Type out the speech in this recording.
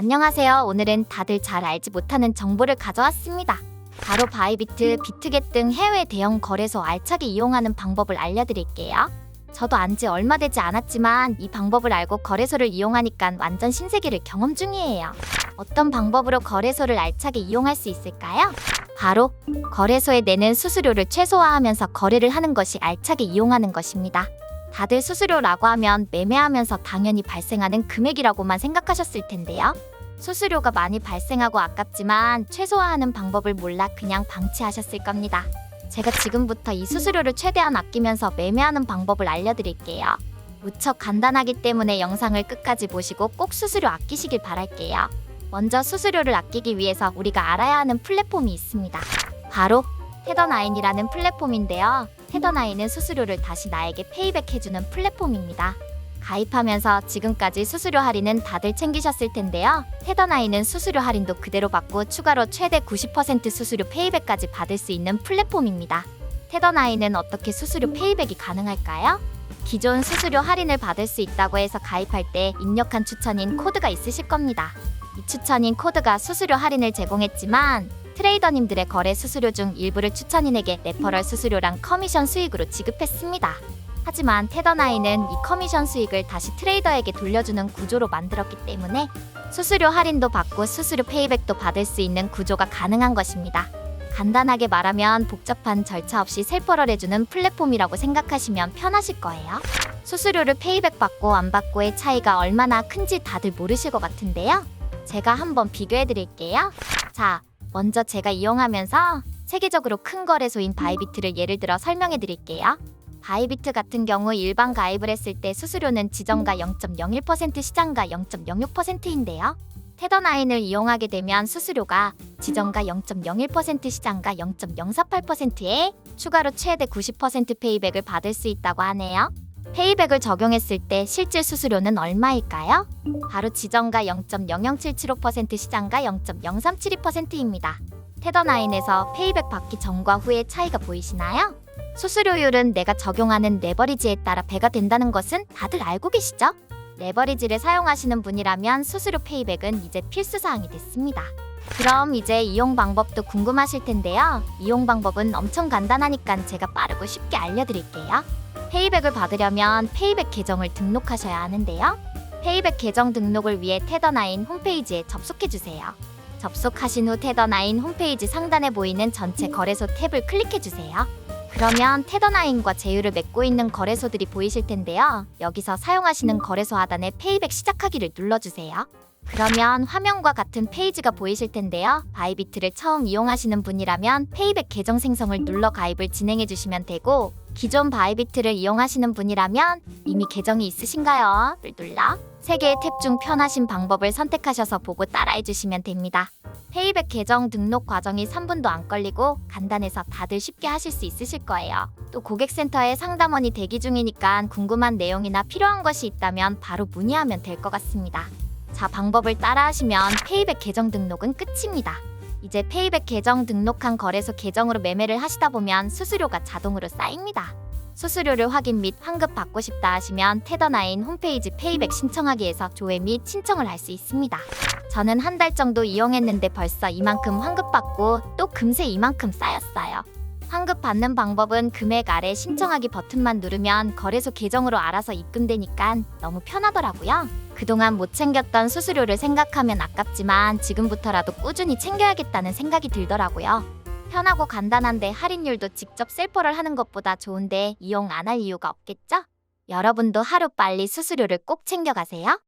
안녕하세요. 오늘은 다들 잘 알지 못하는 정보를 가져왔습니다. 바로 바이비트, 비트겟 등 해외 대형 거래소 알차게 이용하는 방법을 알려드릴게요. 저도 안지 얼마 되지 않았지만 이 방법을 알고 거래소를 이용하니까 완전 신세계를 경험 중이에요. 어떤 방법으로 거래소를 알차게 이용할 수 있을까요? 바로 거래소에 내는 수수료를 최소화하면서 거래를 하는 것이 알차게 이용하는 것입니다. 다들 수수료라고 하면 매매하면서 당연히 발생하는 금액이라고만 생각하셨을 텐데요. 수수료가 많이 발생하고 아깝지만 최소화하는 방법을 몰라 그냥 방치하셨을 겁니다. 제가 지금부터 이 수수료를 최대한 아끼면서 매매하는 방법을 알려드릴게요. 무척 간단하기 때문에 영상을 끝까지 보시고 꼭 수수료 아끼시길 바랄게요. 먼저 수수료를 아끼기 위해서 우리가 알아야 하는 플랫폼이 있습니다. 바로 테더나인이라는 플랫폼인데요. 테더나인은 수수료를 다시 나에게 페이백해주는 플랫폼입니다. 가입하면서 지금까지 수수료 할인은 다들 챙기셨을 텐데요. 테더나인은 수수료 할인도 그대로 받고 추가로 최대 90% 수수료 페이백까지 받을 수 있는 플랫폼입니다. 테더나인은 어떻게 수수료 페이백이 가능할까요? 기존 수수료 할인을 받을 수 있다고 해서 가입할 때 입력한 추천인 코드가 있으실 겁니다. 이 추천인 코드가 수수료 할인을 제공했지만 트레이더님들의 거래 수수료 중 일부를 추천인에게 레퍼럴 수수료랑 커미션 수익으로 지급했습니다. 하지만 테더나인은 이 커미션 수익을 다시 트레이더에게 돌려주는 구조로 만들었기 때문에 수수료 할인도 받고 수수료 페이백도 받을 수 있는 구조가 가능한 것입니다. 간단하게 말하면 복잡한 절차 없이 셀퍼럴해주는 플랫폼이라고 생각하시면 편하실 거예요. 수수료를 페이백 받고 안 받고의 차이가 얼마나 큰지 다들 모르실 것 같은데요. 제가 한번 비교해드릴게요. 자, 먼저 제가 이용하면서 세계적으로 큰 거래소인 바이비트를 예를 들어 설명해드릴게요. 바이비트 같은 경우 일반 가입을 했을 때 수수료는 지정가 0.01%, 시장가 0.06%인데요. 테더나인을 이용하게 되면 수수료가 지정가 0.01%, 시장가 0.048%에 추가로 최대 90% 페이백을 받을 수 있다고 하네요. 페이백을 적용했을 때 실질 수수료는 얼마일까요? 바로 지정가 0.00775%, 시장가 0.0372%입니다. 테더나인에서 페이백 받기 전과 후의 차이가 보이시나요? 수수료율은 내가 적용하는 레버리지에 따라 배가 된다는 것은 다들 알고 계시죠? 레버리지를 사용하시는 분이라면 수수료 페이백은 이제 필수사항이 됐습니다. 그럼 이제 이용 방법도 궁금하실 텐데요. 이용 방법은 엄청 간단하니까 제가 빠르고 쉽게 알려드릴게요. 페이백을 받으려면 페이백 계정을 등록하셔야 하는데요. 페이백 계정 등록을 위해 테더나인 홈페이지에 접속해주세요. 접속하신 후 테더나인 홈페이지 상단에 보이는 전체 거래소 탭을 클릭해주세요. 그러면 테더나인과 제휴를 맺고 있는 거래소들이 보이실 텐데요. 여기서 사용하시는 거래소 하단에 페이백 시작하기를 눌러주세요. 그러면 화면과 같은 페이지가 보이실 텐데요. 바이비트를 처음 이용하시는 분이라면 페이백 계정 생성을 눌러 가입을 진행해 주시면 되고, 기존 바이비트를 이용하시는 분이라면 이미 계정이 있으신가요? 를 눌러 3개의 탭 중 편하신 방법을 선택하셔서 보고 따라해 주시면 됩니다. 페이백 계정 등록 과정이 3분도 안 걸리고 간단해서 다들 쉽게 하실 수 있으실 거예요. 또 고객센터에 상담원이 대기 중이니까 궁금한 내용이나 필요한 것이 있다면 바로 문의하면 될 것 같습니다. 자, 방법을 따라하시면 페이백 계정 등록은 끝입니다. 이제 페이백 계정 등록한 거래소 계정으로 매매를 하시다 보면 수수료가 자동으로 쌓입니다. 수수료를 확인 및 환급 받고 싶다 하시면 테더나인 홈페이지 페이백 신청하기에서 조회 및 신청을 할 수 있습니다. 저는 한 달 정도 이용했는데 벌써 이만큼 환급 받고 또 금세 이만큼 쌓였어요. 환급 받는 방법은 금액 아래 신청하기 버튼만 누르면 거래소 계정으로 알아서 입금되니까 너무 편하더라고요. 그동안 못 챙겼던 수수료를 생각하면 아깝지만 지금부터라도 꾸준히 챙겨야겠다는 생각이 들더라고요. 편하고 간단한데 할인율도 직접 셀퍼를 하는 것보다 좋은데 이용 안 할 이유가 없겠죠? 여러분도 하루빨리 수수료를 꼭 챙겨가세요.